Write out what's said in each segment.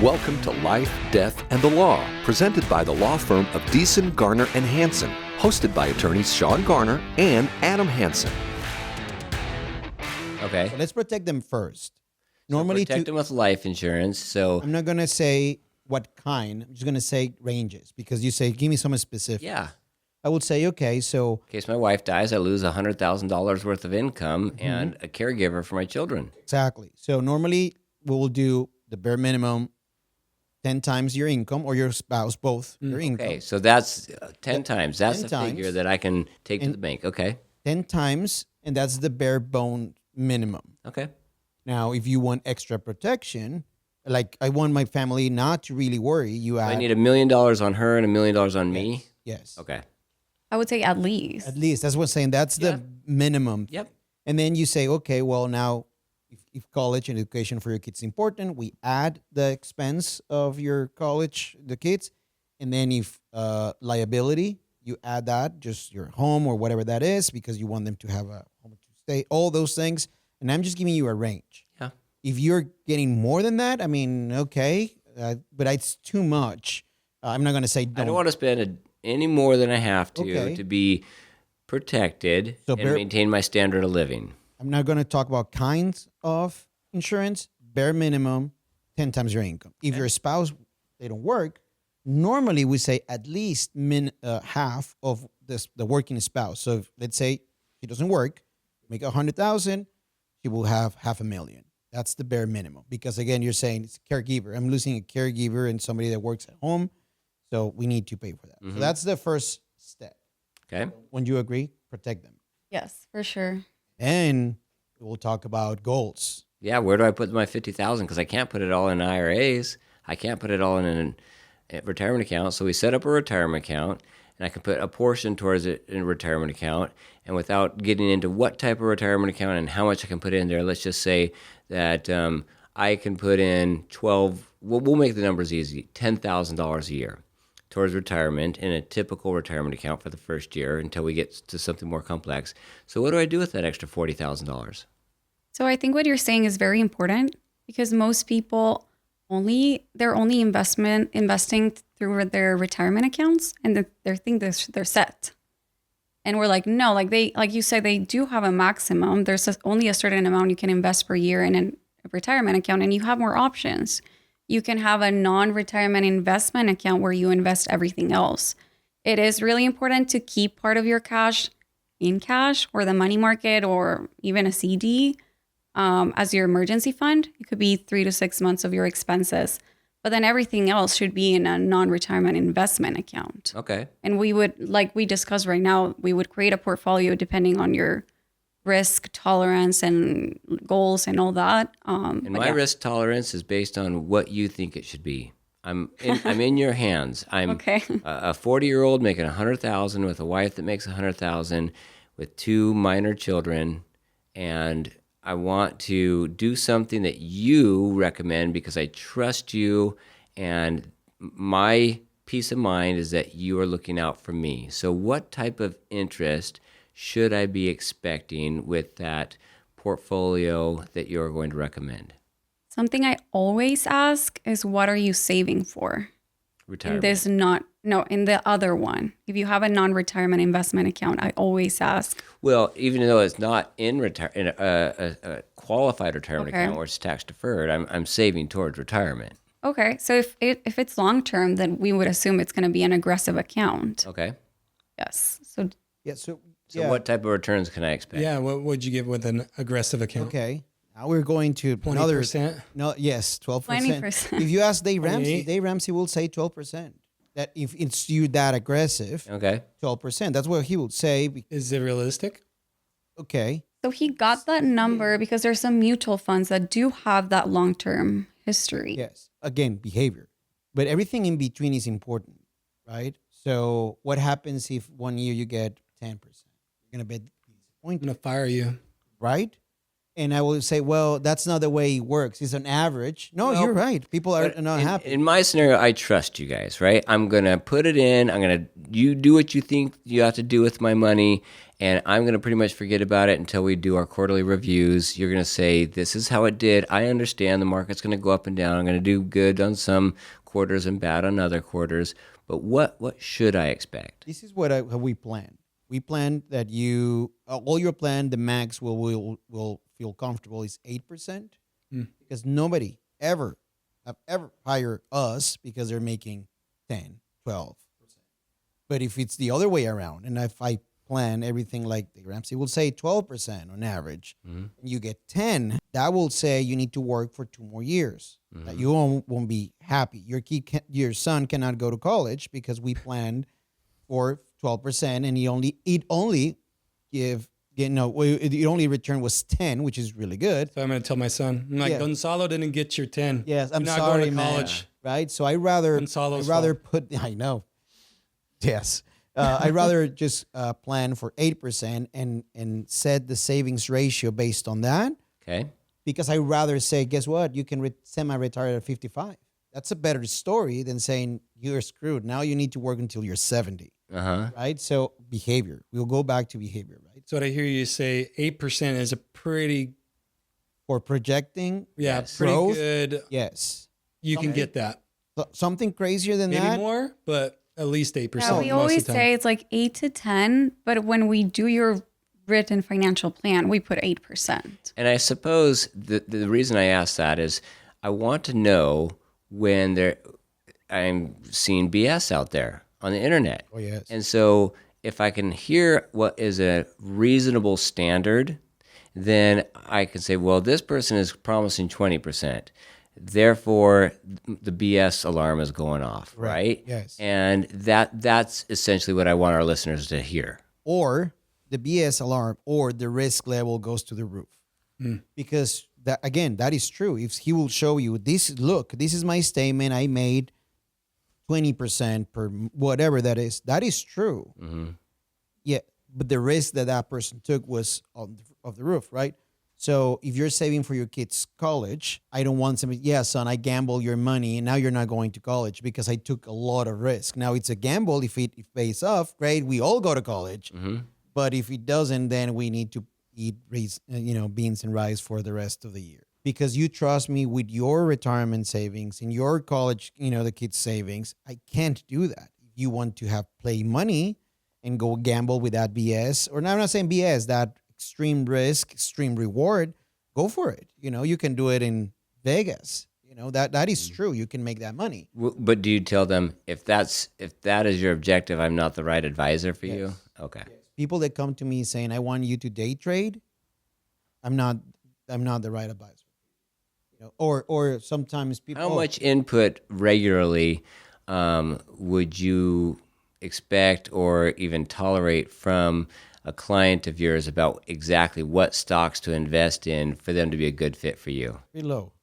Welcome to Life, Death, and the Law, presented by the law firm of Deason, Garner, and Hansen, hosted by attorneys Shawn Garner and Adam Hansen. Okay. So let's protect them first. Normally, protect them with life insurance. So I'm not going to say what kind. I'm just going to say ranges because you say, give me some specifics. yeah. I would say, okay, so. In case my wife dies, I lose $100,000 worth of income and a caregiver for my children. Exactly. So normally we will do the bare minimum 10 times your income or your spouse, both your income. Okay, so that's 10 times. That's 10 the figure times. that I can take to the bank. Okay. 10 times, and that's the bare bone minimum. Okay. Now, if you want extra protection, like I want my family not to really worry, you add. I need $1 million on her and $1 million on me? Yes. Okay. I would say at least. At least. That's what I'm saying. That's the minimum. Yep. And then you say, okay, well, now if college and education for your kids is important, we add the expense of your college, the kids. And then if liability, you add that, just your home or whatever that is, because you want them to have a home to stay, all those things. And I'm just giving you a range. Yeah. If you're getting more than that, I mean, okay, but it's too much. I'm not going to say I don't want to spend any more than I have to be protected and maintain my standard of living. I'm not going to talk about kinds of insurance, bare minimum, 10 times your income. If your spouse, they don't work, normally we say at least half of the working spouse. So if, let's say she doesn't work, make 100,000, she will have $500,000. That's the bare minimum. Because again, you're saying it's a caregiver. I'm losing a caregiver and somebody that works at home. So we need to pay for that. So that's the first step. Okay. When you agree, protect them. Yes, for sure. And we'll talk about goals. Yeah, where do I put my $50,000? Because I can't put it all in IRAs. I can't put it all in a retirement account. So we set up a retirement account, and I can put a portion towards it in a retirement account. And without getting into what type of retirement account and how much I can put in there, let's just say that I can put in we'll make the numbers easy, $10,000 a year towards retirement in a typical retirement account for the first year until we get to something more complex. So what do I do with that extra $40,000? So I think what you're saying is very important because most people they're only investing through their retirement accounts and they think they're set. And we're like, no, like you said, they do have a maximum. There's only a certain amount you can invest per year in a retirement account and you have more options. You can have a non-retirement investment account where you invest everything else. It is really important to keep part of your cash in cash or the money market or even a CD as your emergency fund. It could be 3 to 6 months of your expenses, but then everything else should be in a non-retirement investment account. Okay. And we would, like we discussed right now, we would create a portfolio depending on your risk tolerance and goals and all that. And my risk tolerance is based on what you think it should be. I'm in your hands. I'm okay. A 40-year-old making $100,000 with a wife that makes $100,000 with 2 minor children, and I want to do something that you recommend because I trust you, and my peace of mind is that you are looking out for me. So what type of interest should I be expecting with that portfolio that you're going to recommend? Something I always ask is, what are you saving for? Retirement. In the other one. If you have a non-retirement investment account, I always ask. Well, even though it's not in a qualified retirement account where it's tax deferred, I'm saving towards retirement. Okay, so if it's long term, then we would assume it's going to be an aggressive account. Okay. Yes. So So what type of returns can I expect? Yeah, what would you give with an aggressive account? Okay. Now we're going to 20%? No, yes, 12%. 20%. If you ask Dave Ramsey will say 12%. That if it's you that aggressive, 12%. That's what he would say. Is it realistic? Okay. So he got that number because there's some mutual funds that do have that long-term history. Yes. Again, behavior. But everything in between is important, right? So what happens if 1 year you get 10%? You're going to be disappointed. I'm going to fire you. Right? And I will say, well, that's not the way it works. It's an average. No, you're right. People are not happy. In my scenario, I trust you guys, right? I'm going to put it in. You do what you think you have to do with my money, and I'm going to pretty much forget about it until we do our quarterly reviews. You're going to say, this is how it did. I understand the market's going to go up and down. I'm going to do good on some quarters and bad on other quarters. But what should I expect? This is what how we plan. We plan that you all your plan, the max will feel comfortable is 8%, because nobody ever hire us because they're making 10, 12%. But if it's the other way around, and if I plan everything like the Ramsey will say 12% on average, and you get 10, that will say you need to work for 2 more years. That you won't be happy. Your son cannot go to college because we planned for 12%, and it only return was 10, which is really good. So I'm going to tell my son, I'm like, Gonzalo didn't get your 10. Yes, I'm You're not sorry, going to man. college. Right? So I rather Gonzalo's I know. Yes. I'd rather just plan for 8% and set the savings ratio based on that. Okay. Because I'd rather say, guess what? You can semi-retire at 55. That's a better story than saying you're screwed. Now you need to work until you're 70. Right? So behavior. We'll go back to behavior, right? So what I hear you say, 8% is a pretty, For projecting pretty growth, good. yes. You can get that. Something crazier than Maybe that. more, but at least 8%. Yeah, we most always of the time. say it's like 8 to 10, but when we do your written financial plan, we put 8%. And I suppose the reason I ask that is I want to know when I'm seeing BS out there on the internet. Oh, yes. And so if I can hear what is a reasonable standard, then I can say, well, this person is promising 20%. Therefore, the BS alarm is going off, right? Yes. And that's essentially what I want our listeners to hear. Or the BS alarm or the risk level goes to the roof. Because that is true. If he will show you this is my statement. I made 20% per whatever that is true. Yeah. But the risk that person took was of the roof, right? So if you're saving for your kid's college, I don't want somebody, son, I gambled your money and now you're not going to college because I took a lot of risk. Now it's a gamble. If it pays off, great, we all go to college. But if it doesn't, then we need to eat beans and rice for the rest of the year. Because you trust me with your retirement savings and your college, the kids' savings, I can't do that. If you want to play money and go gamble with that BS, or I'm not saying BS, that extreme risk, extreme reward, go for it. You can do it in Vegas. That is true. You can make that money. But do you tell them if that is your objective, I'm not the right advisor for you? Okay. People that come to me saying, I want you to day trade, I'm not the right advisor. Or sometimes people. How much input regularly would you expect or even tolerate from a client of yours about exactly what stocks to invest in for them to be a good fit for you? Very low.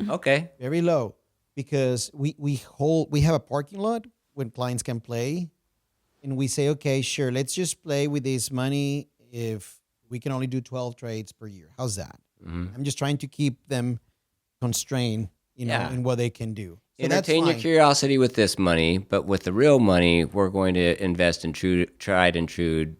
Okay. Very low. Because we have a parking lot when clients can play. And we say, okay, sure, let's just play with this money if we can only do 12 trades per year. How's that? I'm just trying to keep them constrained, in what they can do. So Entertain that's your fine. curiosity with this money, but with the real money, we're going to invest in tried and true.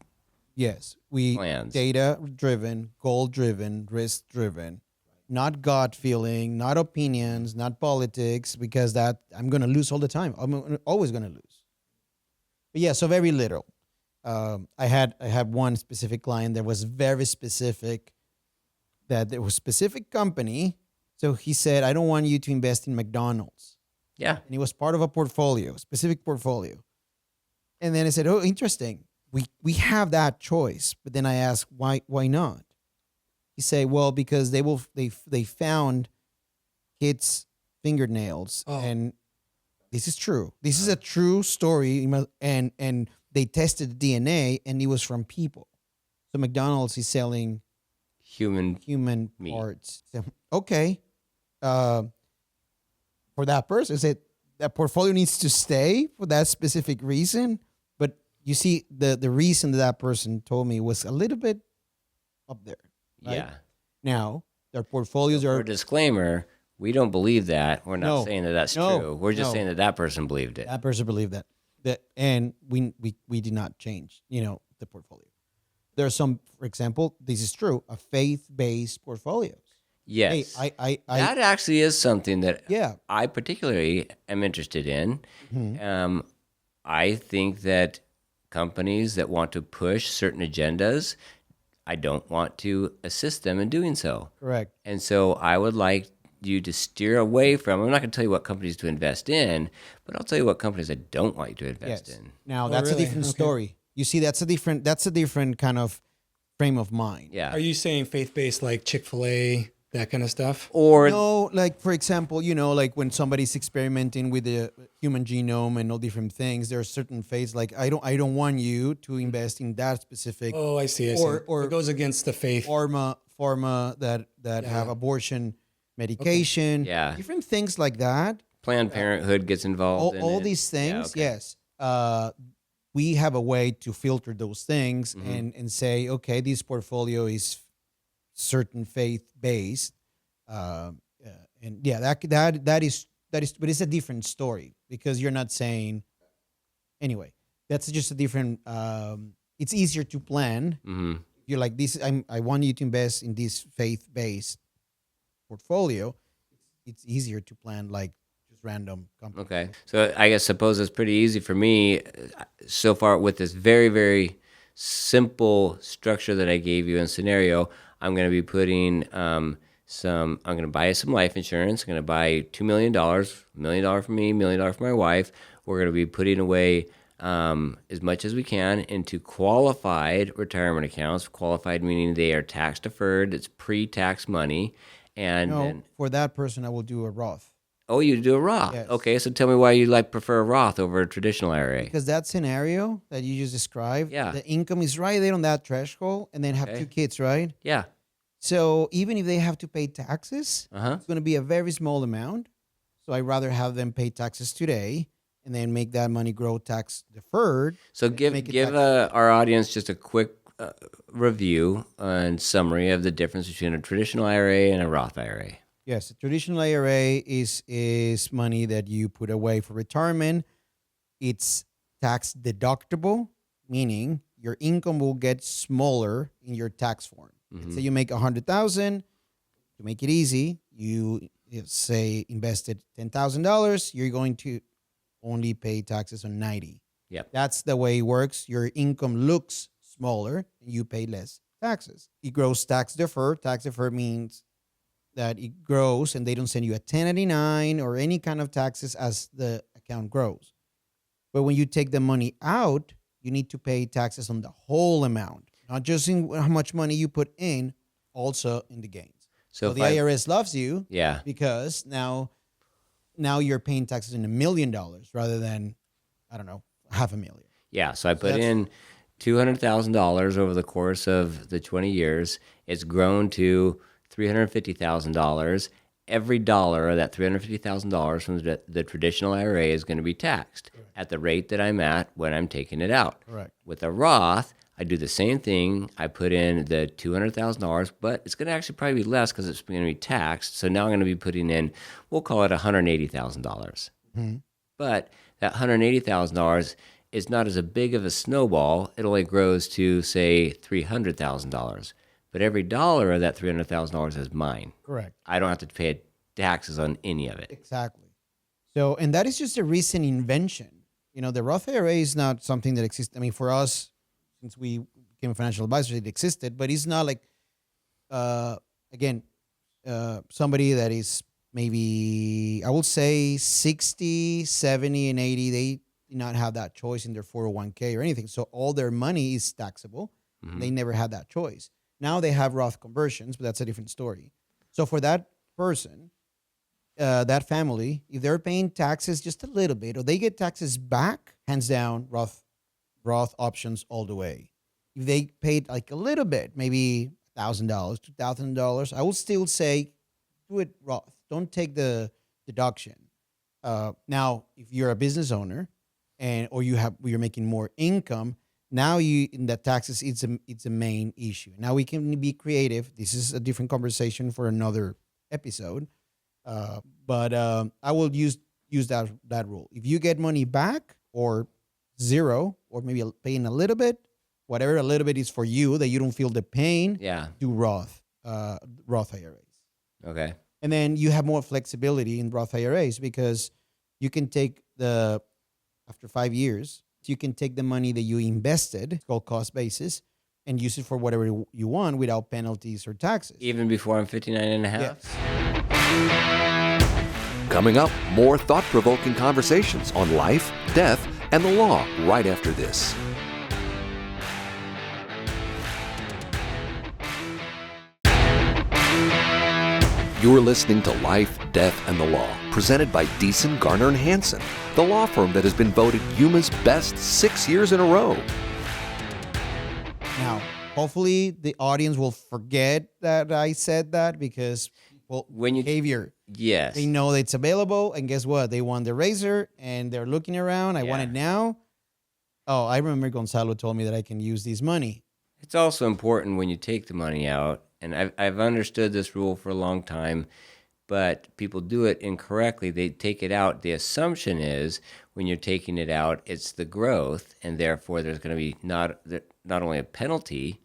Yes, we plans. Data-driven, goal-driven, risk-driven, not gut feeling, not opinions, not politics, because that I'm going to lose all the time. I'm always going to lose. But yeah, so very little. I had one specific client that was very specific, that there was a specific company. So he said, I don't want you to invest in McDonald's. Yeah. And it was part of a portfolio, specific portfolio. And then I said, oh, interesting. We have that choice. But then I asked, why not? He said, well, because they found kids' fingernails. Oh. And this is true. This is a true story. And they tested the DNA and it was from people. So McDonald's is selling Human meat. parts. So, okay. For that person, I said that portfolio needs to stay for that specific reason. But you see, the reason that person told me was a little bit up there. Right? Yeah. Now, their portfodies For are a disclaimer, we don't believe that. We're not No. saying that that's No. true. We're just No. saying that person believed it. that person believed that and we did not change, the portfolio. There's some, for example, this is true, a faith-based portfolios. Yes. Hey, I that actually is something that yeah. I particularly am interested in. Mhm. I think that companies that want to push certain agendas, I don't want to assist them in doing so. Correct. And so I would like you to steer away from, I'm not going to tell you what companies to invest in, but I'll tell you what companies I don't want you to invest Yes. in. Now Oh, that's really? a different Okay. story. You see, that's a different kind of frame of mind. Yeah. Are you saying faith-based like Chick-fil-A, that kind of stuff? Or No, like for example, like when somebody's experimenting with the human genome and all different things, there are certain phases like I don't want you to invest in that specific Oh, I see. Or- It goes against the faith. pharma that have abortion medication, Yeah. different things like that. Planned Parenthood gets involved in All it. these Yeah, things, okay. yes. We have a way to filter those things Mm-hmm. and say, okay, this portfolio is certain faith based, and yeah, that is, but it's a different story because you're not saying anyway. That's just a different. It's easier to plan. Mm-hmm. You're like this. I want you to invest in this faith based portfolio. It's easier to plan like just random companies. Okay. So I guess suppose it's pretty easy for me so far with this very, very simple structure that I gave you in scenario. I'm going to be putting I'm going to buy some life insurance. I'm going to buy $2 million, $1 million for me, $1 million for my wife. We're going to be putting away as much as we can into qualified retirement accounts. Qualified meaning they are tax deferred. It's pre-tax money. And No, then, for that person, I will do a Roth oh, you do a Roth. Yes. Okay, so tell me why you prefer a Roth over a traditional IRA. because that scenario that you just described, Yeah. the income is right there on that threshold, and then have Okay. 2 kids, right? Yeah. So even if they have to pay taxes, Uh-huh. it's going to be a very small amount. So I'd rather have them pay taxes today and then make that money grow tax deferred. So Make give it give our audience just a quick review and summary of the difference between a traditional IRA and a Roth IRA. Yes, a traditional IRA is money that you put away for retirement. It's tax deductible, meaning your income will get smaller in your tax form. Let's say you make 100,000. To make it easy, you say invested $10,000. You're going to only pay taxes on 90. Yep. That's the way it works. Your income looks smaller and you pay less taxes. It grows tax deferred. Tax deferred means that it grows and they don't send you a 1099 or any kind of taxes as the account grows. But when you take the money out, you need to pay taxes on the whole amount, not just in how much money you put in, also in the gains. So if the IRS loves you yeah. because now you're paying taxes in $1 million rather than, I don't know, $500,000. Yeah, so I put that's- in $200,000 over the course of the 20 years. It's grown to $350,000. Every dollar of that $350,000 from the traditional IRA is going to be taxed at the rate that I'm at when I'm taking it out. Correct. With a Roth, I do the same thing. I put in the $200,000, but it's going to actually probably be less because it's going to be taxed. So now I'm going to be putting in, we'll call it $180,000. But that $180,000 is not as big of a snowball. It only grows to, say, $300,000. But every dollar of that $300,000 is mine. Correct. I don't have to pay taxes on any of it. Exactly. So, and that is just a recent invention. The Roth IRA is not something that exists. I mean, for us, since we became financial advisors, it existed, but it's not like, somebody that is maybe, I would say 60, 70, and 80, they do not have that choice in their 401k or anything. So all their money is taxable. They never had that choice. Now they have Roth conversions, but that's a different story. So for that person, that family, if they're paying taxes just a little bit, or they get taxes back, hands down, Roth options all the way. If they paid like a little bit, maybe $1,000, $2,000, I would still say do it Roth. Don't take the deduction. Now, if you're a business owner or you're making more income, now in the taxes, it's a main issue. Now we can be creative. This is a different conversation for another episode. But I will use that rule. If you get money back or zero, or maybe paying a little bit, whatever a little bit is for you that you don't feel the pain, Yeah. do Roth IRAs. Okay. And then you have more flexibility in Roth IRAs because you can take after 5 years, you can take the money that you invested, it's called cost basis, and use it for whatever you want without penalties or taxes. Even before I'm 59 and a half? Coming up, more thought-provoking conversations on life, death, and the law right after this. You're listening to Life, Death, and the Law, presented by Deason, Garner, and Hansen, the law firm that has been voted Yuma's best 6 years in a row. Now, hopefully the audience will forget that I said that because behavior. Yes. They know that it's available, and guess what? They want the razor, and they're looking around. I want it now. Oh, I remember Gonzalo told me that I can use this money. It's also important when you take the money out, and I've understood this rule for a long time, but people do it incorrectly. They take it out. The assumption is when you're taking it out, it's the growth, and therefore there's going to be not only a penalty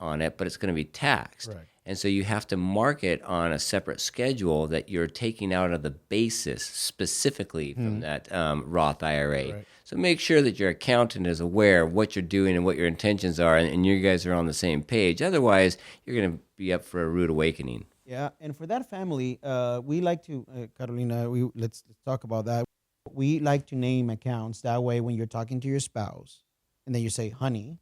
on it, but it's going to be taxed. Right. And so you have to mark it on a separate schedule that you're taking out of the basis specifically from that Roth IRA. Right. So make sure that your accountant is aware of what you're doing and what your intentions are, and you guys are on the same page. Otherwise, you're going to be up for a rude awakening. Yeah, and for that family, we like to, Carolina, let's talk about that. We like to name accounts. That way, when you're talking to your spouse, and then you say, honey,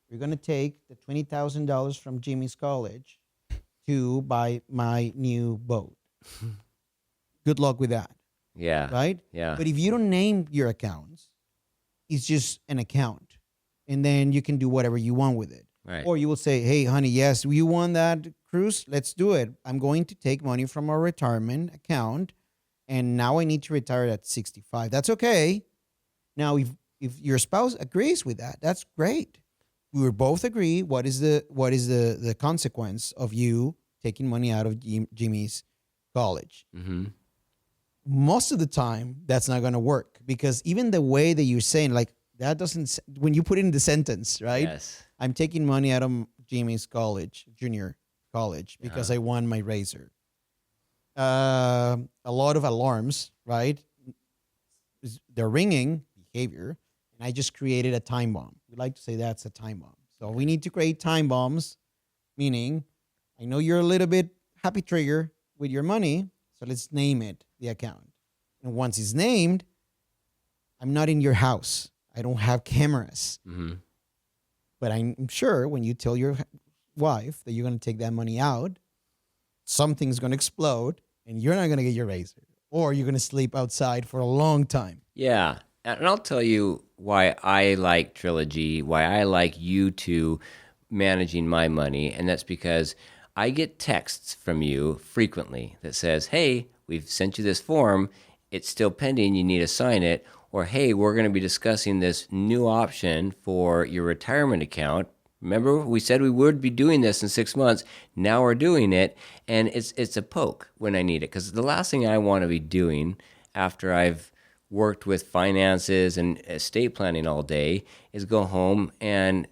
you're going to take the $20,000 from Jimmy's college to buy my new boat. Good luck with that. Yeah. Right? Yeah. But if you don't name your accounts, it's just an account. And then you can do whatever you want with it. Right. Or you will say, hey, honey, yes, you want that cruise? Let's do it. I'm going to take money from our retirement account, and now I need to retire at 65. That's okay. Now, if your spouse agrees with that, that's great. We will both agree what is the consequence of you taking money out of Jimmy's college. Mm-hmm. Most of the time, that's not going to work because even the way that you're saying, like, that doesn't, when you put it in the sentence, right? Yes. I'm taking money out of Jimmy's college, junior college, because I won my razor. A lot of alarms, right? They're ringing, behavior, and I just created a time bomb. We like to say that's a time bomb. So we need to create time bombs, meaning I know you're a little bit happy trigger with your money, so let's name it, the account. And once it's named, I'm not in your house. I don't have cameras. Mm-hmm. But I'm sure when you tell your wife that you're going to take that money out, something's going to explode and you're not going to get your razor, or you're going to sleep outside for a long time. Yeah. And I'll tell you why I like Trilogy, why I like you two managing my money. And that's because I get texts from you frequently that says, hey, we've sent you this form. It's still pending. You need to sign it. Or, hey, we're going to be discussing this new option for your retirement account. Remember, we said we would be doing this in 6 months. Now we're doing it, and it's a poke when I need it. Because the last thing I want to be doing after I've worked with finances and estate planning all day is go home and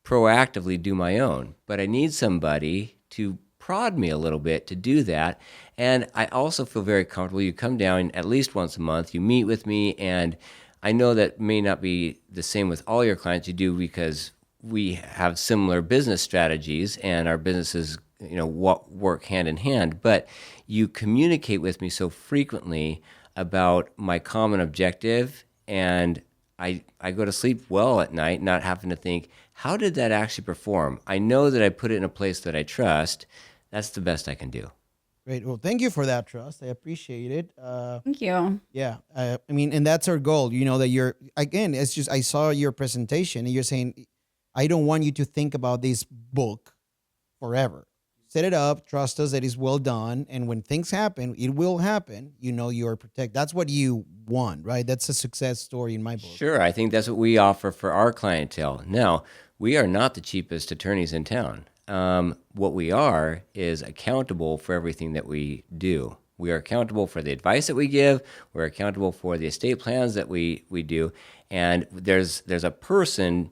proactively do my own. But I need somebody to prod me a little bit to do that. And I also feel very comfortable. You come down at least once a month, you meet with me, and I know that may not be the same with all your clients. You do because we have similar business strategies and our businesses, work hand in hand, but you communicate with me so frequently about my common objective, and I go to sleep well at night, not having to think, how did that actually perform? I know that I put it in a place that I trust. That's the best I can do. Great. Well, thank you for that trust. I appreciate it. Thank you. Yeah. And that's our goal. That you're, again, it's just, I saw your presentation and you're saying, I don't want you to think about this book forever. Set it up, trust us that it's well done. And when things happen, it will happen. You're protected. That's what you want, right? That's a success story in my book. Sure. I think that's what we offer for our clientele. Now, we are not the cheapest attorneys in town. What we are is accountable for everything that we do. We are accountable for the advice that we give. We're accountable for the estate plans that we do. And there's a person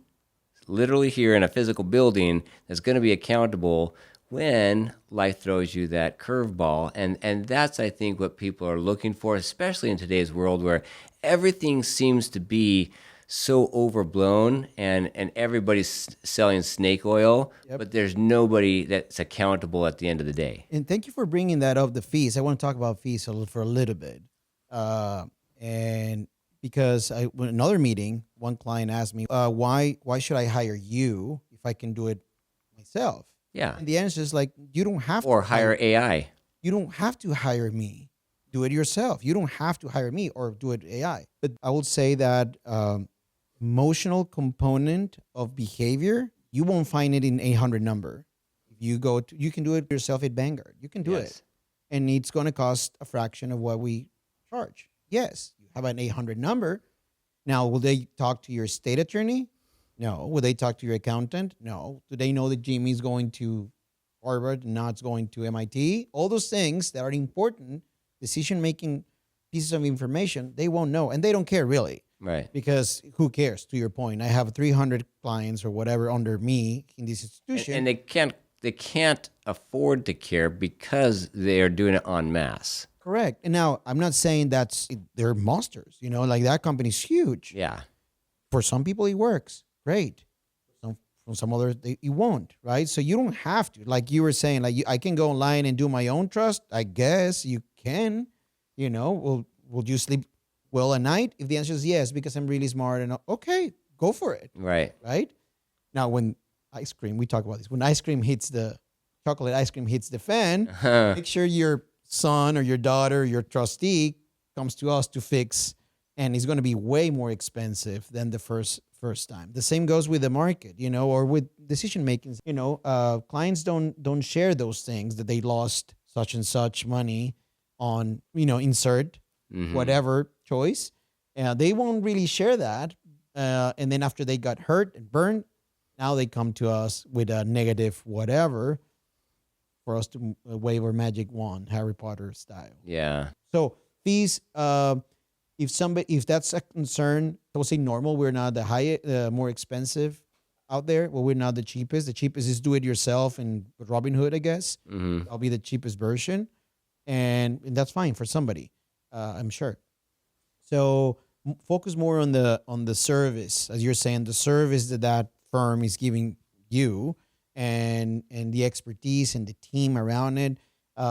literally here in a physical building that's going to be accountable when life throws you that curveball. And that's, I think, what people are looking for, especially in today's world where everything seems to be so overblown and everybody's selling snake oil, but there's nobody that's accountable at the end of the day. And thank you for bringing that up, the fees. I want to talk about fees for a little bit. And because in another meeting, one client asked me, why should I hire you if I can do it myself? Yeah. And the answer is like, you don't have Or to hire AI. You don't have to hire me. Do it yourself. You don't have to hire me or do it AI. But I would say that emotional component of behavior, you won't find it in 800 number. If you you can do it yourself at Vanguard. You can do it. And it's going to cost a fraction of what we charge. Yes, you have an 800 number. Now, will they talk to your state attorney? No. Will they talk to your accountant? No. Do they know that Jimmy's going to Harvard and not going to MIT? All those things that are important, decision-making pieces of information, they won't know. And they don't care, really. Right. Because who cares, to your point? I have 300 clients or whatever under me in this institution. And they can't afford to care because they are doing it en masse. Correct. And now, I'm not saying they're monsters. Like that company's huge. Yeah. For some people, it works. Great. From some others, it won't, right? So you don't have to. Like you were saying, like I can go online and do my own trust. I guess you can. Will you sleep well at night? If the answer is yes, because I'm really smart, and okay, go for it. Right. Right? Now, when ice cream, we talk about this. When chocolate ice cream hits the fan, make sure your son or your daughter, your trustee, comes to us to fix, and it's going to be way more expensive than the first time. The same goes with the market, or with decision making. Clients don't share those things that they lost such and such money on, insert whatever choice. They won't really share that. And then after they got hurt and burned, now they come to us with a negative whatever for us to wave our magic wand, Harry Potter style. Yeah. So fees, if that's a concern, I will say normal. We're not the more expensive out there. Well, we're not the cheapest. The cheapest is do it yourself and Robinhood, I guess. That'll be the cheapest version, and that's fine for somebody, I'm sure. So focus more on the service, as you're saying, the service that firm is giving you, and the expertise and the team around it.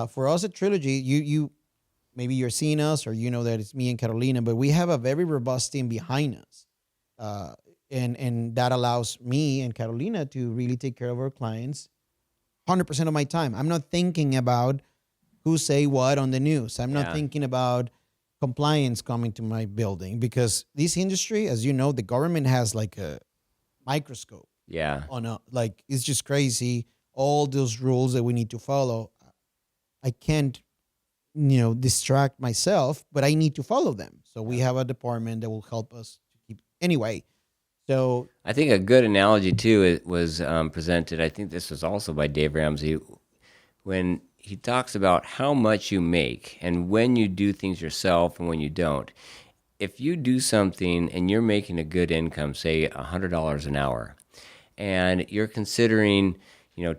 For us at Trilogy, you. Maybe you're seeing us, or that it's me and Carolina, but we have a very robust team behind us. And that allows me and Carolina to really take care of our clients 100% of my time. I'm not thinking about who say what on the news. I'm not thinking about compliance coming to my building, because this industry, as you know, the government has like a microscope. Yeah. It's just crazy. All those rules that we need to follow. I can't distract myself, but I need to follow them. So we have a department that will help us to keep. Anyway, so I think a good analogy too was presented. I think this was also by Dave Ramsey, when he talks about how much you make and when you do things yourself and when you don't. If you do something and you're making a good income, say $100 an hour, and you're considering,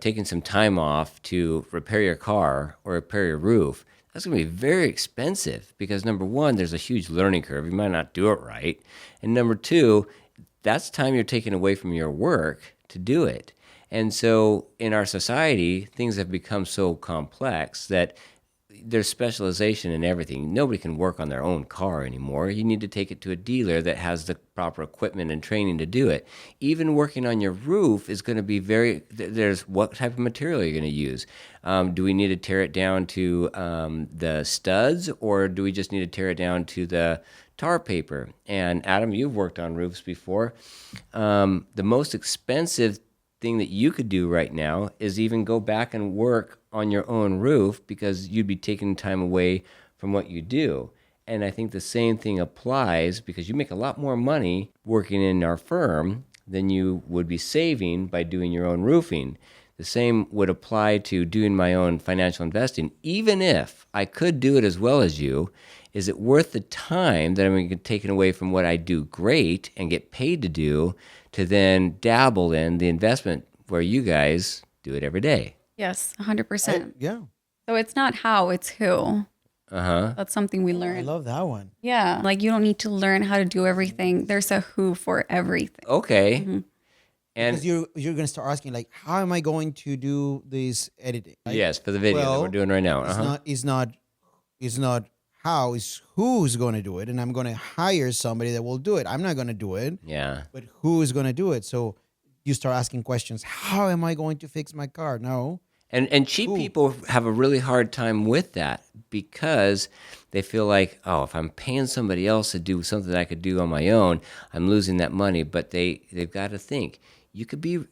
taking some time off to repair your car or repair your roof, that's going to be very expensive, because number one, there's a huge learning curve. You might not do it right. And number two, that's time you're taking away from your work to do it. And so in our society, things have become so complex that there's specialization in everything. Nobody can work on their own car anymore. You need to take it to a dealer that has the proper equipment and training to do it. Even working on your roof is going to be there's what type of material you're going to use. Do we need to tear it down to the studs, or do we just need to tear it down to the tar paper? And Adam, you've worked on roofs before. The most expensive thing that you could do right now is even go back and work on your own roof, because you'd be taking time away from what you do. And I think the same thing applies, because you make a lot more money working in our firm than you would be saving by doing your own roofing. The same would apply to doing my own financial investing. Even if I could do it as well as you, is it worth the time that I'm going to get taken away from what I do great and get paid to do to then dabble in the investment where you guys do it every day? Yes, 100%. Yeah. So it's not how, it's who. Uh-huh. That's something we I learned. love that one. Yeah. Like you don't need to learn how to do everything. There's a who for everything. Okay. Mm-hmm. And Because you're gonna start asking like, how am I going to do this editing? Right? yes, for the video that Well, we're doing right now. It's Uh-huh. it's not how, it's who's going to do it, and I'm going to hire somebody that will do it. I'm not going to do it, Yeah. but who is going to do it? So you start asking questions. How am I going to fix my car? No. And cheap Ooh. people have a really hard time with that because they feel like, oh, if I'm paying somebody else to do something that I could do on my own, I'm losing that money. But they've got to think you could be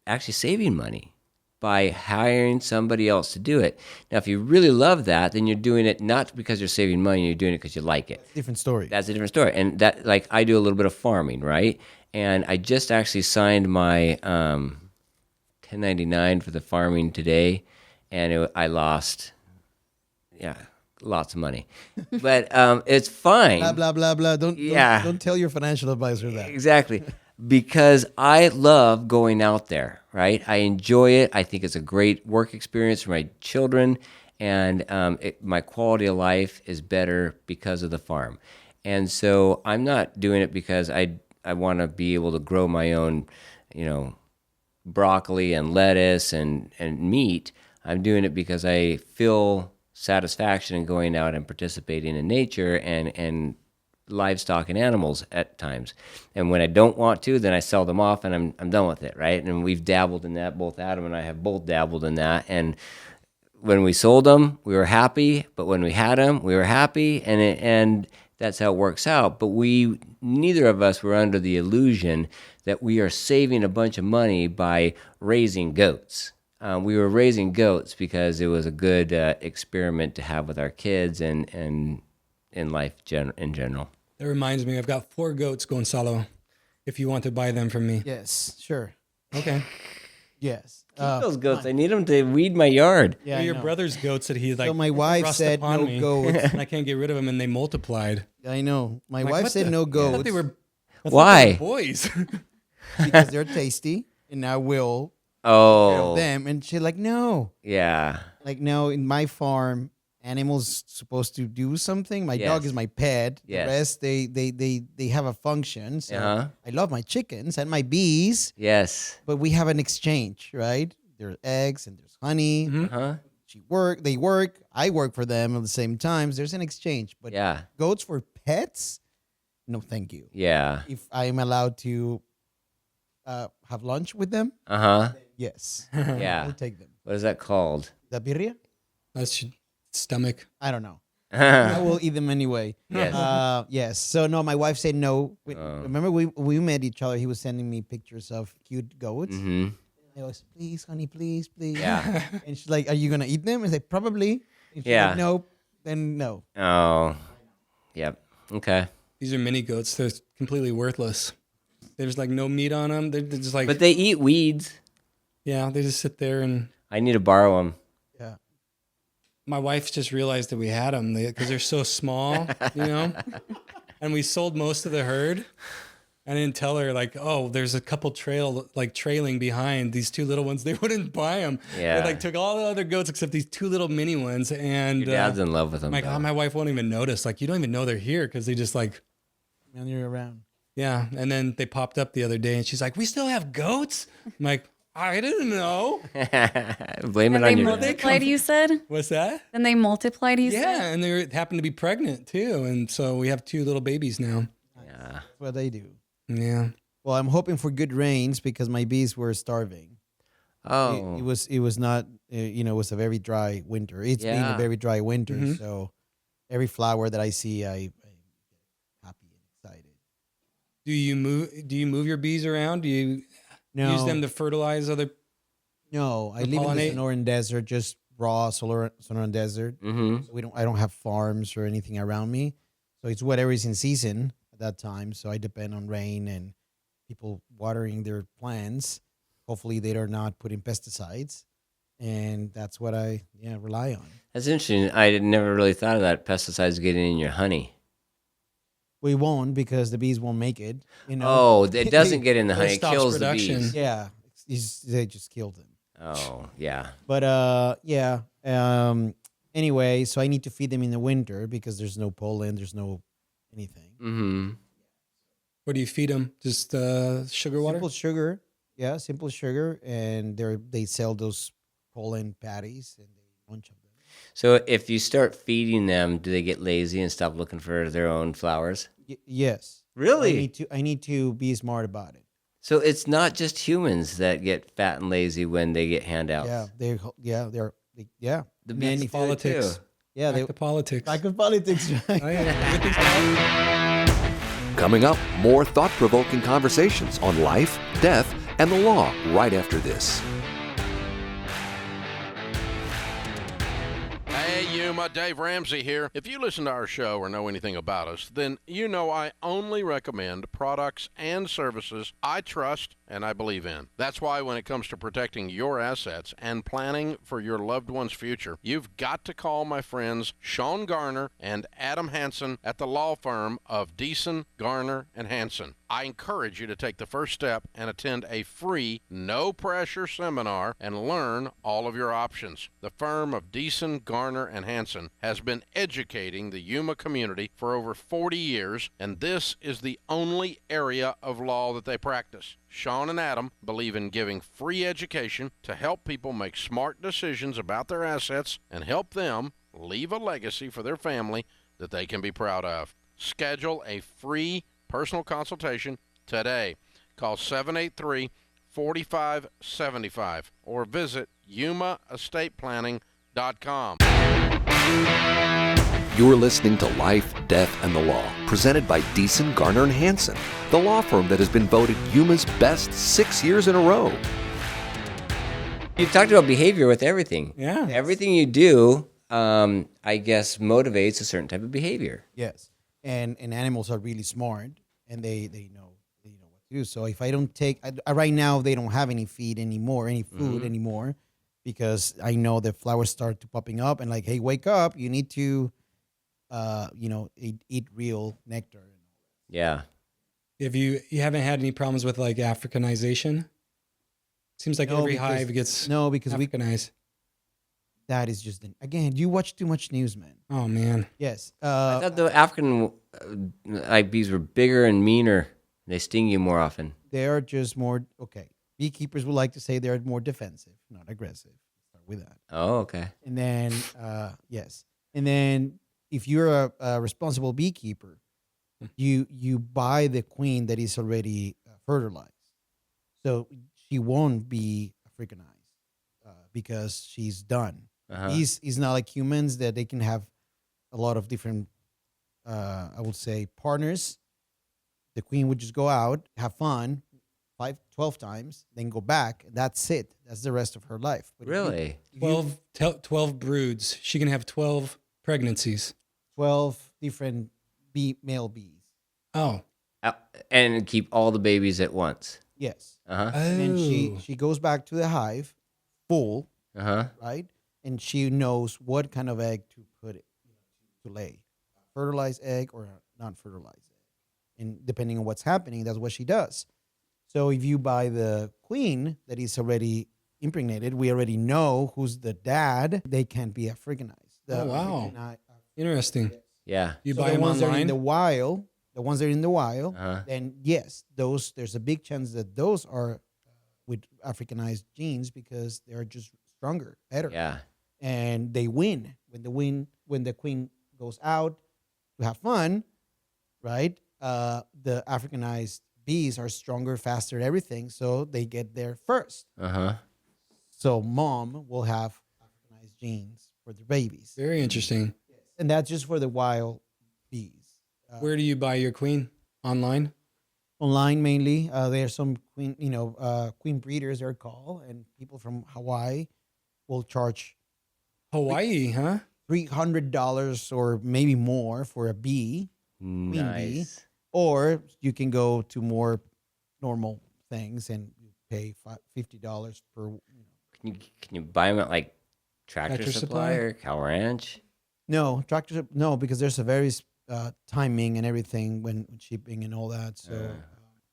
actually saving money by hiring somebody else to do it. Now, if you really love that, then you're doing it not because you're saving money, you're doing it because you like it. Different story. That's a different story. And that, like, I do a little bit of farming, right? And I just actually signed my 1099 for the farming today, and I lost, lots of money. But it's fine. Blah blah blah blah. Yeah. Don't tell your financial advisor that. Exactly. Because I love going out there, right? I enjoy it. I think it's a great work experience for my children, and my quality of life is better because of the farm. And so I'm not doing it because I want to be able to grow my own, broccoli and lettuce and meat. I'm doing it because I feel satisfaction in going out and participating in nature and livestock and animals at times. And when I don't want to, then I sell them off and I'm done with it, right? And we've dabbled in that. Both Adam and I have both dabbled in that. And when we sold them, we were happy. But when we had them, we were happy. And that's how it works out. But neither of us were under the illusion that we are saving a bunch of money by raising goats. We were raising goats because it was a good experiment to have with our kids and in life in general. That reminds me, I've got 4 goats, Gonzalo, if you want to buy them from me. Yes, sure. Okay. Yes. Keep those goats. I need them to weed my yard. Yeah, They're I your know. brother's goats that he So my wife thrust said upon no me, goats. and I can't get rid of them, and they multiplied. I know. My Like, wife what said the- no I thought goats they were Why? boys. because they're tasty, and I will take care Oh, of them. And she's like, no. yeah. Like, no, in my farm, animals supposed to do something. My dog Yes. is my pet. Yes. The rest, they have a function. So Uh-huh. I love my chickens and my bees, Yes. but we have an exchange, right? There's eggs and there's honey. Uh-huh. They work. I work for them at the same times. There's an exchange. But Yeah. goats for pets? No, thank you. Yeah. If I'm allowed to have lunch with them, Uh-huh. yes. Yeah. I'll take them. What is that called? The birria? That's your stomach. I don't know. I will eat them anyway. Yes. Yes. So no, my wife said no. Oh. Remember we met each other. He was sending me pictures of cute goats. Mm-hmm. I was, please, honey, please. Yeah. And she's like, are you gonna eat them? I said, probably. And she's Yeah. like, nope. Then no. Oh. Yep. Okay. These are mini goats. They're completely worthless. There's like no meat on them. They're just like, But they eat weeds. yeah, they just sit there. And I need to borrow them. Yeah. my wife just realized that we had them because they're so small, and we sold most of the herd. I didn't tell her like, oh, there's a couple trailing behind these 2 little ones. They wouldn't buy them. Yeah. They like took all the other goats except these 2 little mini ones. And Your dad's in love with them. I'm like, though. oh, my wife won't even notice. Like, you don't even know they're here because they just like, And you're around. yeah. And then they popped up the other day and she's like, we still have goats? I'm like, I didn't know. Blame it And on they your multiplied, you said? What's that? Then they multiplied, you said? Yeah. And they happened to be pregnant too. And so we have 2 little babies now. Yeah. That's what they do. Yeah. Well, I'm hoping for good rains because my bees were starving. Oh. It was not, it was a very dry winter. It's been Yeah. a very dry winter. Mhm. So every flower that I see, I'm happy and excited. Do you move your bees around? Do you No, use them to fertilize other? no, I to live in the pollinate? Sonoran Desert, just raw Sonoran Desert. Mm-hmm. So I don't have farms or anything around me. So it's whatever is in season at that time. So I depend on rain and people watering their plants. Hopefully they are not putting pesticides. and that's what I rely on. That's interesting. I never really thought of that. Pesticides getting in your honey. We won't because the bees won't make it. Oh, it doesn't get in the Or honey. It stops kills production. the bees. Yeah, they just killed them. Oh, yeah. But anyway, so I need to feed them in the winter because there's no pollen, there's no anything. Mm-hmm. What do you feed them? Just sugar water? Simple sugar, simple sugar, and they sell those pollen patties and they bunch of them. So if you start feeding them, do they get lazy and stop looking for their own flowers? Yes. Really? I need to be smart about it. So it's not just humans that get fat and lazy when they get handouts. The bees do it politics. too. Yeah, Back to politics. Back to politics, right? Oh, yeah. Coming up, more thought-provoking conversations on life, death, and the law right after this. Hey, Yuma, Dave Ramsey here. If you listen to our show or know anything about us, then you know I only recommend products and services I trust and I believe in. That's why when it comes to protecting your assets and planning for your loved one's future, you've got to call my friends Shawn Garner and Adam Hansen at the law firm of Deason, Garner, and Hansen. I encourage you to take the first step and attend a free, no-pressure seminar and learn all of your options. The firm of Deason, Garner, and Hansen has been educating the Yuma community for over 40 years, and this is the only area of law that they practice. Shawn and Adam believe in giving free education to help people make smart decisions about their assets and help them leave a legacy for their family that they can be proud of. Schedule a free personal consultation today. Call 783-4575 or visit yumaestateplanning.com. You're listening to Life, Death, and the Law, presented by Deason, Garner, and Hansen, the law firm that has been voted Yuma's best 6 years in a row. You've talked about behavior with everything. Yeah. Everything you do, I guess, motivates a certain type of behavior. Yes, and animals are really smart, and they know what to do. So if I don't take right now, they don't have any food anymore, because I know the flowers start to popping up and like, hey, wake up! You need to, eat real nectar. Yeah. If you haven't had any problems with like Africanization? Seems like every hive gets because Africanized. That is just again, you watch too much news, man. Oh man. Yes. I thought the African bees were bigger and meaner. They sting you more often. They are just more beekeepers would like to say they're more defensive, not aggressive. Start with that. Oh, okay. And then yes. And then if you're a responsible beekeeper, you buy the queen that is already fertilized. So she won't be Africanized because she's done. He's not like humans that they can have a lot of different, I would say, partners. The queen would just go out, have fun 12 times, then go back. That's it. That's the rest of her life. But Really? 12 broods. She can have 12 pregnancies. 12 different male bees. Oh. And keep all the babies at once. Yes. Uh-huh. And then she goes back to the hive full, Uh-huh. right? And she knows what kind of egg to put it to lay, a fertilized egg or a non-fertilized egg. And depending on what's happening, that's what she does. So if you buy the queen that is already impregnated, we already know who's the dad. They can't be Africanized. Oh, wow. Interesting. Yeah. You So buy the them ones that are online? in the wild, Uh-huh. then yes, there's a big chance that those are with Africanized genes because they're just stronger, better. Yeah. And they win when the queen goes out to have fun, right? The Africanized bees are stronger, faster, everything, so they get there first. Uh-huh. So mom will have Africanized genes for the babies, Very interesting. and that's just for the wild bees. Where do you buy your queen? Online? Online mainly. There are some queen breeders they're called, and people from Hawaii will charge Hawaii, huh? $300 or maybe more for a bee, queen bee, Nice. or you can go to more normal things and you pay $50 per. Can you buy them at like Tractor Tractor Supply Supply? or Cow Ranch? No, tractor. No, because there's a very timing and everything when shipping and all that.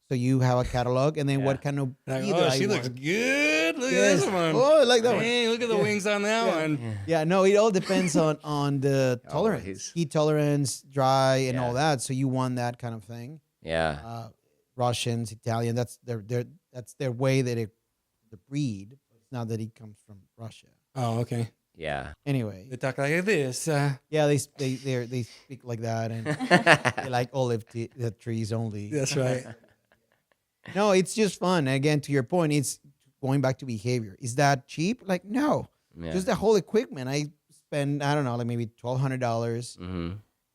So you have a catalog, and then what kind of Like, bee do oh, I she want? looks good. Look Yes. at this one. Oh, I like that one. Hey, look at the wings on that one. Yeah, no, it all depends on the tolerance, Always. heat tolerance, dry, and all Yeah. that. So you want that kind of thing. Yeah. Russians, Italian. That's their way that the breed. It's not that it comes from Russia. Oh, okay. Yeah. Anyway, They talk like this. yeah, they speak like that, and they like olive trees only. That's right. No, it's just fun. Again, to your point, it's going back to behavior. Is that cheap? Like, no. Yeah. Just the whole equipment. I spend, I don't know, like maybe $1,200. Mm-hmm.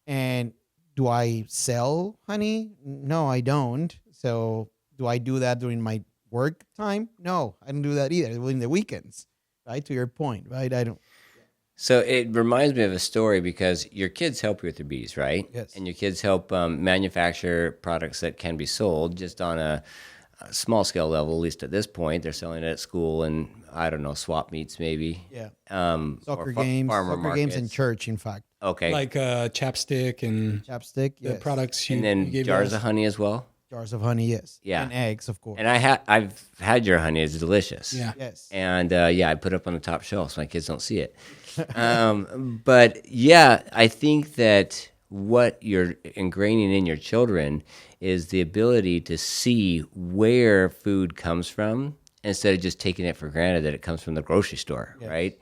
And do I sell honey? No, I don't. So do I do that during my work time? No, I don't do that either. During the weekends, right? To your point, right? I don't. So it reminds me of a story because your kids help you with your bees, right? Yes. And your kids help manufacture products that can be sold just on a small scale level, at least at this point. They're selling it at school and, I don't know, swap meets maybe. Yeah. Or Soccer games. farmer Soccer games in markets. church, in fact. Okay. Like chapstick and Chapstick, the yes. products you and then you gave jars us. of honey as well. Jars of honey, yes. Yeah. And eggs, of course. And I've had your honey. It's delicious. Yeah. Yes. And I put it up on the top shelf so my kids don't see it. But yeah, I think that what you're ingraining in your children is the ability to see where food comes from instead of just taking it for granted that it comes from the grocery store, right?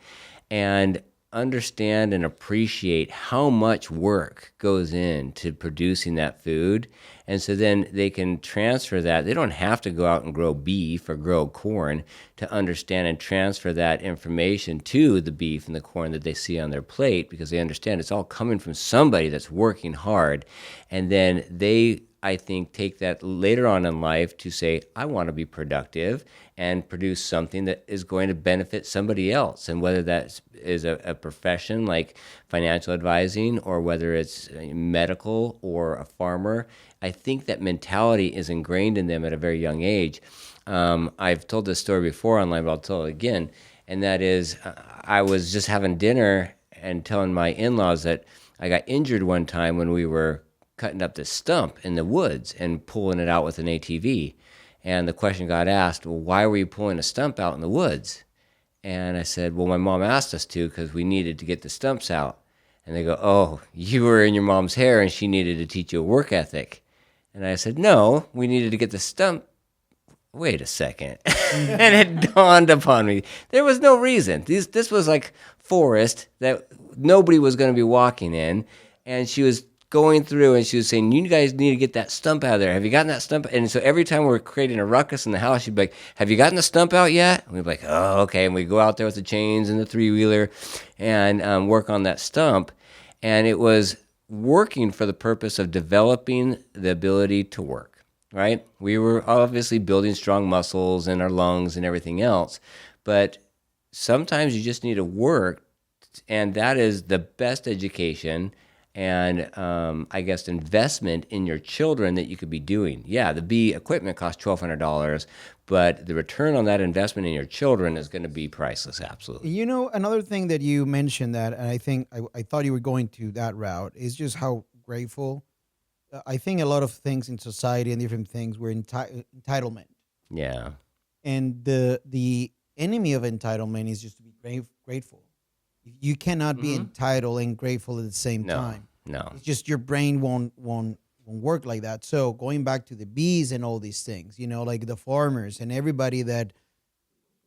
And understand and appreciate how much work goes into producing that food. And so then they can transfer that. They don't have to go out and grow beef or grow corn to understand and transfer that information to the beef and the corn that they see on their plate, because they understand it's all coming from somebody that's working hard. And then they, I think, take that later on in life to say, I want to be productive and produce something that is going to benefit somebody else. And whether that is a profession like financial advising, or whether it's medical or a farmer, I think that mentality is ingrained in them at a very young age. I've told this story before online, but I'll tell it again. And that is, I was just having dinner and telling my in-laws that I got injured one time when we were cutting up this stump in the woods and pulling it out with an ATV. And the question got asked, well, why were you pulling a stump out in the woods? And I said, well, my mom asked us to because we needed to get the stumps out. And they go, oh, you were in your mom's hair and she needed to teach you a work ethic. And I said, no, we needed to get the stump. Wait a second. And it dawned upon me. There was no reason. This was like forest that nobody was going to be walking in. And she was going through and she was saying, you guys need to get that stump out of there. Have you gotten that stump? And so every time we're creating a ruckus in the house, she'd be like, have you gotten the stump out yet? And we'd be like, oh, okay. And we'd go out there with the chains and the three-wheeler and work on that stump. And it was working for the purpose of developing the ability to work, right? We were obviously building strong muscles in our lungs and everything else. But sometimes you just need to work, and that is the best education and I guess investment in your children that you could be doing. Yeah, the bee equipment costs $1,200, but the return on that investment in your children is going to be priceless, absolutely. You know, another thing that you mentioned that, and I think I thought you were going to that route, is just how grateful. I think a lot of things in society and different things were entitlement. Yeah. And the enemy of entitlement is just to be grateful. You cannot be entitled and grateful at the same time. No. It's just your brain won't work like that. So going back to the bees and all these things, you know, like the farmers and everybody that,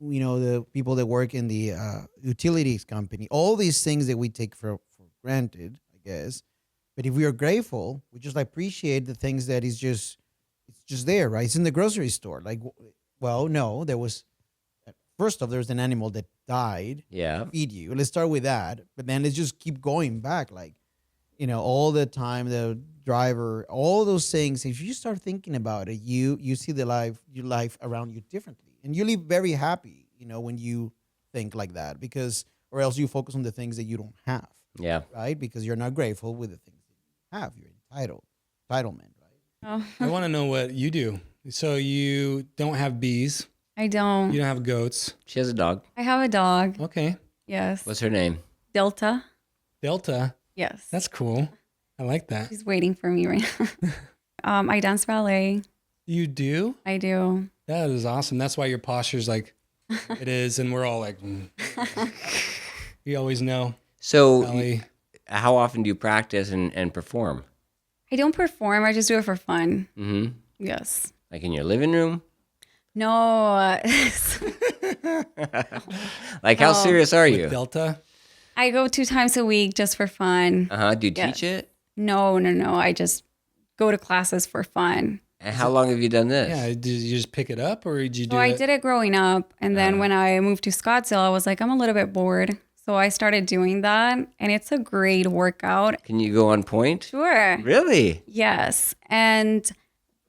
you know, the people that work in the utilities company, all these things that we take for granted, I guess. But if we are grateful, we just appreciate the things that it's just there, right? It's in the grocery store. Like, well, no, first off, there's an animal that died. Yeah. Feed you. Let's start with that. But then let's just keep going back. Like, you know, all the time, the driver, all those things. If you start thinking about it, you see your life around you differently. And you live very happy, you know, when you think like that, or else you focus on the things that you don't have. Yeah. Right? Because you're not grateful with the things that you have. You're entitlement, right? Oh. I want to know what you do. So you don't have bees. I don't. You don't have goats. She has a dog. I have a dog. Okay. Yes. What's her name? Delta. Delta. Yes. That's cool. I like that. She's waiting for me right now. I dance ballet. You do? I do. That is awesome. That's why your posture's like it is, and we're all like, you always know. So, Belly. how often do you practice and perform? I don't perform. I just do it for fun. Mm-hmm. Yes. Like in your living room? No. Like, how serious are With you? Delta. I go 2 times a week just for fun. Do you Yes. teach it? No. I just go to classes for fun. And how long have you done this? Yeah. Did you just pick it up, or did you do So I it? did it growing up. And then when I moved to Scottsdale, I was like, I'm a little bit bored. So I started doing that. And it's a great workout. Can you go on point? Sure. Really? Yes. And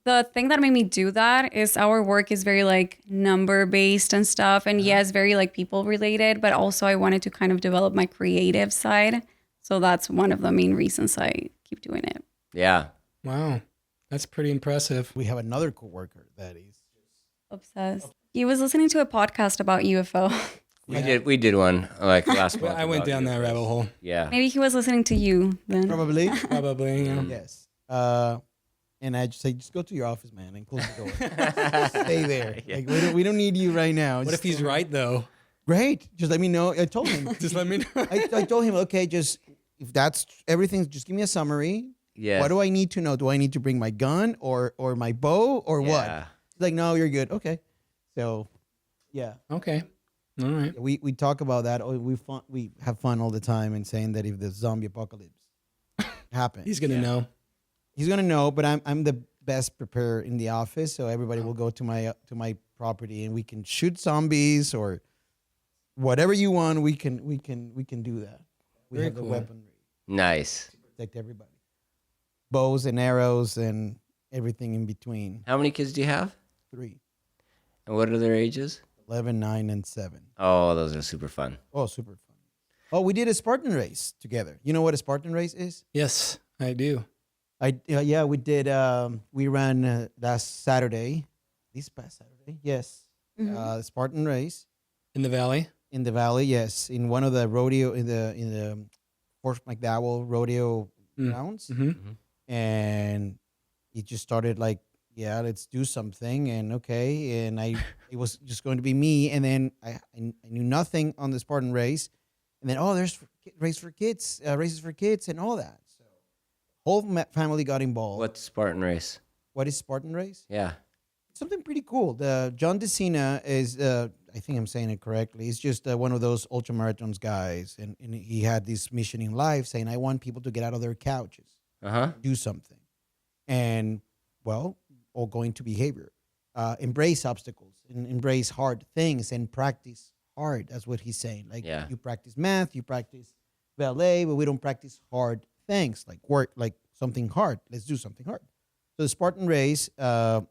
the thing that made me do that is our work is very like number based and stuff. And yes, very like people related, but also I wanted to kind of develop my creative side. So that's one of the main reasons I keep doing it. Yeah. Wow. That's pretty impressive. We have another coworker that is. Obsessed. He was listening to a podcast about UFO. We did one like last month. I went about down that UFOs. rabbit hole. Yeah. Maybe he was listening to you then. Probably. Probably. Yeah. Yes. And I just say, just go to your office, man, and close the door. Stay there. Like we don't need you right now. What Just if he's right though? great? Just let me know. I told him. Just let me know. I told him, okay, just if that's everything, just give me a summary. Yeah. What do I need to know? Do I need to bring my gun or my bow or what? Yeah. He's like, no, you're good. Okay. So, yeah, Okay. All right. we talk about that. We have fun all the time and saying that if the zombie apocalypse happens, He's gonna know. he's gonna know. But I'm the best prepared in the office, so everybody will go to my property and we can shoot zombies or whatever you want. We can do that. We Very have the cool. weaponry Nice. to protect everybody. Bows and arrows and everything in between. How many kids do you have? 3, And what are their ages? 11, 9, and 7. Oh, those are super fun. Oh, super fun. Oh, we did a Spartan race together. You know what a Spartan race is? Yes, I do. Yeah, we did. We ran last Saturday. This past Saturday, yes. Spartan race In the valley. in the valley. Yes, in one of the rodeo in the Fort McDowell rodeo grounds, and it just started like, yeah, let's do something, and okay, and it was just going to be me, and then I knew nothing on the Spartan race, and then there's races for kids, and all that. So whole family got involved. What's Spartan race? What is Spartan race? Yeah. Something pretty cool. The John Deason is, I think I'm saying it correctly. He's just one of those ultra marathons guys, and he had this mission in life saying, I want people to get out of their couches, do something, and or go into behavior, embrace obstacles, and embrace hard things, and practice hard. That's what he's saying. Like you practice math, you practice ballet, but we don't practice hard things like work, like something hard. Let's do something hard. So the Spartan race,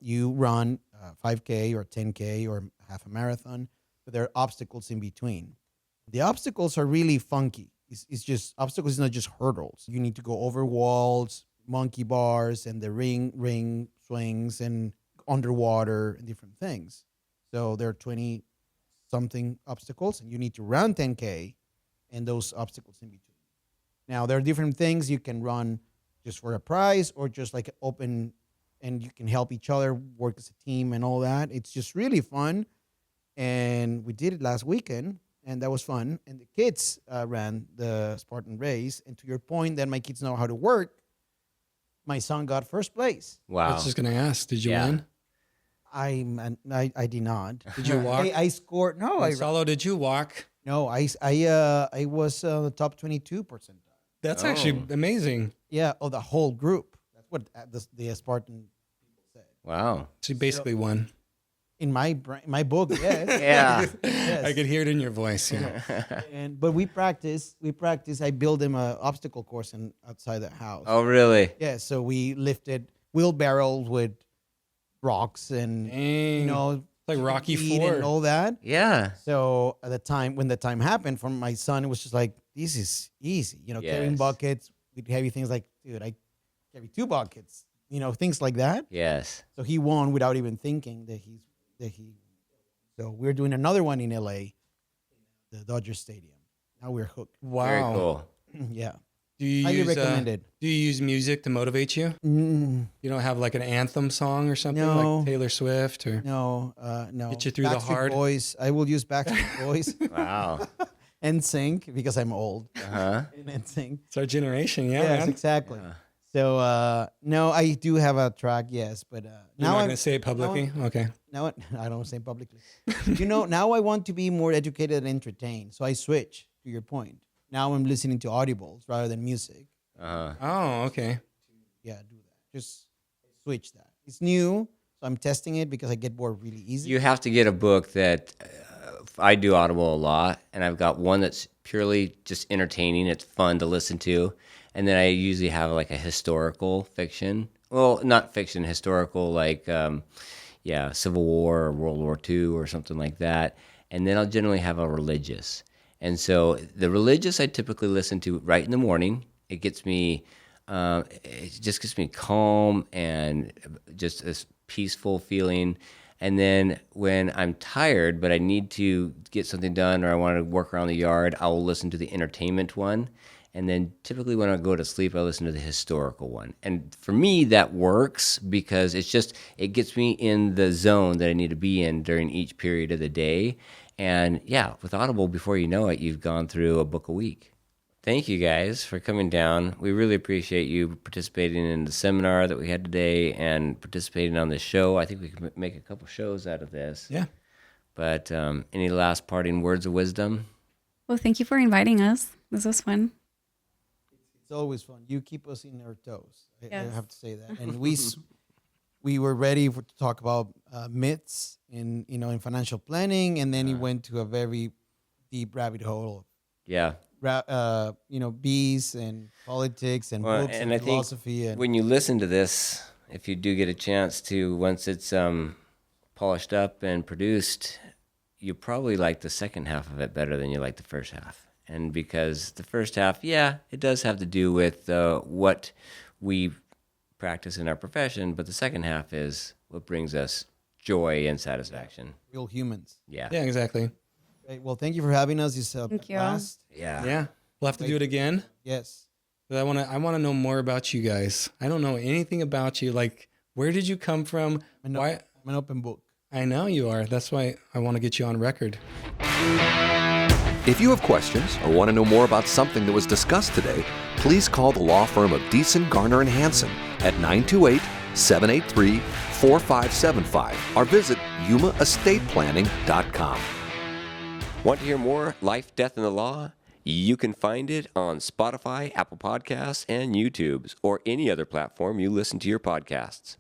you run 5K or 10K or half a marathon, but there are obstacles in between. The obstacles are really funky. It's just obstacles is not just hurdles. You need to go over walls, monkey bars, and the ring swings, and underwater and different things. So there are 20 something obstacles, and you need to run 10K and those obstacles in between. Now there are different things you can run just for a prize or just like open, and you can help each other work as a team and all that. It's just really fun. And we did it last weekend, and that was fun. And the kids ran the Spartan race. And to your point that my kids know how to work, my son got first place. I Wow. was just gonna ask. Did you win? I did not. Did you walk? I scored. No, Gonzalo, did you walk? I was the top 22 percentile. That's actually amazing. Yeah, of the whole group. That's what the Spartan people said. Wow. So you basically won. In my book, yes. Yeah. Yes. I could hear it in your voice. Yeah. But we practice. I built them an obstacle course outside the house. Oh, really? Yeah, so we lifted wheelbarrows with rocks and Dang. Like Rocky feet IV. and all that. Yeah. So at the time when the time happened for my son, it was just like, this is easy. Carrying Yes. buckets with heavy things like, dude, I carry 2 buckets. Things like that. Yes. So he won without even thinking that he So we're doing another one in LA, the Dodger Stadium. Now we're hooked. Wow. Very cool. Yeah. Do you Highly use recommended. Do you use music to motivate you? Mm, You don't have like an anthem song or something No. like Taylor Swift or no, no. Get you through the Backstreet hard? Boys. I will use Backstreet Boys Wow. and sync because I'm old. Uh-huh. And sync. it's our generation? Yeah, Yes, man. exactly. Yeah. So no, I do have a track, yes, but You're now not I'm gonna say it publicly. Okay. now I don't say publicly. Now I want to be more educated and entertained, so I switch. To your point, now I'm listening to audibles rather than music. Uh-huh. Oh, okay. Yeah, do that. Just switch that. It's new, so I'm testing it because I get bored really easy. You have to get a book that I do Audible a lot, and I've got one that's purely just entertaining. It's fun to listen to. And then I usually have like a historical fiction. Well, not fiction, historical, like, Civil War or World War II or something like that. And then I'll generally have a religious. And so the religious I typically listen to right in the morning. It gets me, it just gets me calm and just this peaceful feeling. And then when I'm tired, but I need to get something done or I want to work around the yard, I will listen to the entertainment one. And then typically when I go to sleep, I listen to the historical one. And for me, that works because it gets me in the zone that I need to be in during each period of the day. And yeah, with Audible, before you know it, you've gone through a book a week. Thank you guys for coming down. We really appreciate you participating in the seminar that we had today and participating on this show. I think we can make a couple shows out of this. Yeah. But any last parting words of wisdom? Well, thank you for inviting us. This was fun. It's always fun. You keep us in our toes. I Yes. have to say that. And we were ready to talk about myths in financial planning, and then he went to a very deep rabbit hole. Yeah. Bees and politics and Well, books and and I philosophy. think when you listen to this, if you do get a chance to, once it's polished up and produced, you probably like the second half of it better than you like the first half. And because the first half, it does have to do with what we practice in our profession, but the second half is what brings us joy and satisfaction. Real humans. Yeah. Yeah, exactly. Right. Well, thank you for having us. It's a Thank you. blast. Yeah. Yeah. We'll have to do it again. Yes. But I want to know more about you guys. I don't know anything about you. Like, where did you come from? Why? I'm an open book. I know you are. That's why I want to get you on record. If you have questions or want to know more about something that was discussed today, please call the law firm of Deason, Garner, and Hansen at 928-783-4575 or visit yumaestateplanning.com. Want to hear more Life, Death, and the Law? You can find it on Spotify, Apple Podcasts, and YouTube's, or any other platform you listen to your podcasts.